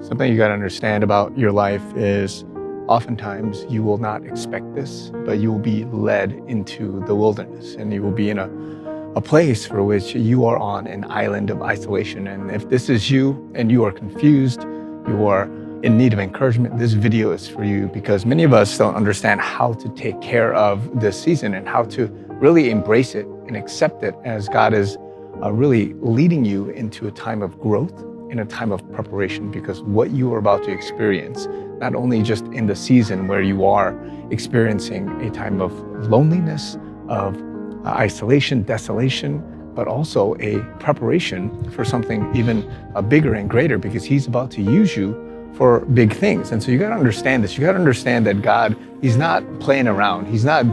Something you got to understand about your life is oftentimes you will not expect this, but you will be led into the wilderness and you will be in a place for which you are on an island of isolation. And if this is you and you are confused, you are in need of encouragement, this video is for you, because many of us don't understand how to take care of this season and how to really embrace it and accept it as God is really leading you into a time of growth, in a time of preparation, because what you are about to experience, not only just in the season where you are experiencing a time of loneliness, of isolation, desolation, but also a preparation for something even bigger and greater, because He's about to use you for big things. And so you got to understand this. You got to understand that God, He's not playing around. He's not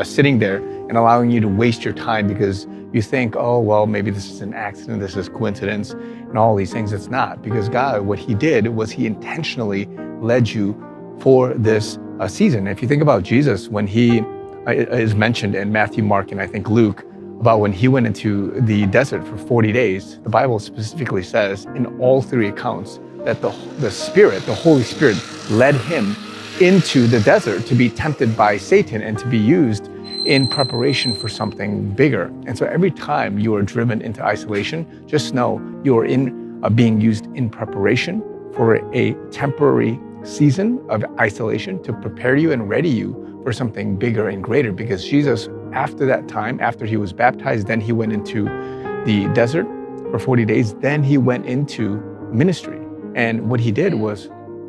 sitting there and allowing you to waste your time because you think, oh, well, maybe this is an accident, this is coincidence, and all these things. It's not, because God, what He did was He intentionally led you for this season. If you think about Jesus, when He is mentioned in Matthew, Mark, and I think Luke, about when He went into the desert for 40 days, the Bible specifically says in all three accounts that the Spirit, the Holy Spirit, led Him into the desert to be tempted by Satan and to be used in preparation for something bigger. And so every time you are driven into isolation, just know you are being used in preparation for a temporary season of isolation to prepare you and ready you for something bigger and greater. Because Jesus, after that time, after He was baptized, then He went into the desert for 40 days, then He went into ministry. And what He did was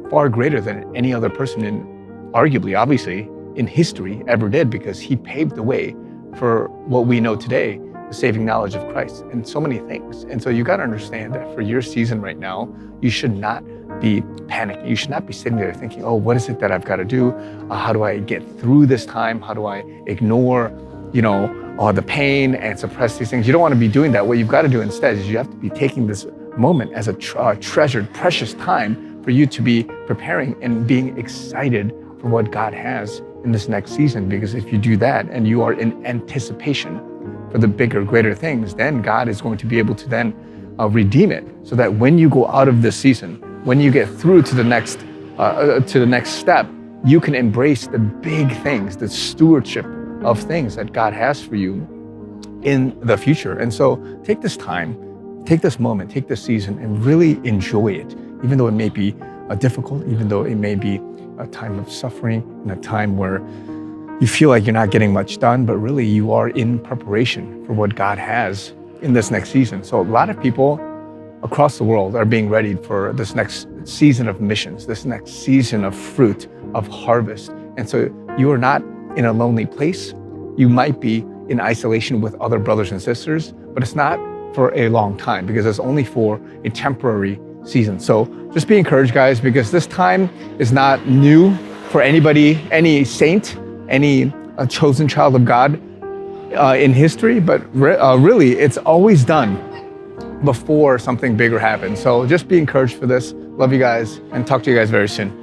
far greater than any other person arguably, obviously, in history ever did, because He paved the way for what we know today, the saving knowledge of Christ and so many things. And so you got to understand that for your season right now, you should not be panicking. You should not be sitting there thinking, oh, what is it that I've got to do? How do I get through this time? How do I ignore, the pain and suppress these things? You don't want to be doing that. What you've got to do instead is you have to be taking this moment as a treasured, precious time for you to be preparing and being excited for what God has in this next season. Because if you do that and you are in anticipation for the bigger, greater things, then God is going to be able to then redeem it, so that when you go out of this season, when you get through to the next step, you can embrace the big things, the stewardship of things that God has for you in the future. And so take this time, take this moment, take this season, and really enjoy it, even though it may be difficult, even though it may be a time of suffering and a time where you feel like you're not getting much done, but really you are in preparation for what God has in this next season. So a lot of people across the world are being readied for this next season of missions, this next season of fruit, of harvest. And so you are not in a lonely place. You might be in isolation with other brothers and sisters, but it's not for a long time, because it's only for a temporary season. So just be encouraged, guys, because this time is not new for anybody, any saint, any chosen child of God in history, but really it's always done before something bigger happens. So just be encouraged for this. Love you guys, and talk to you guys very soon.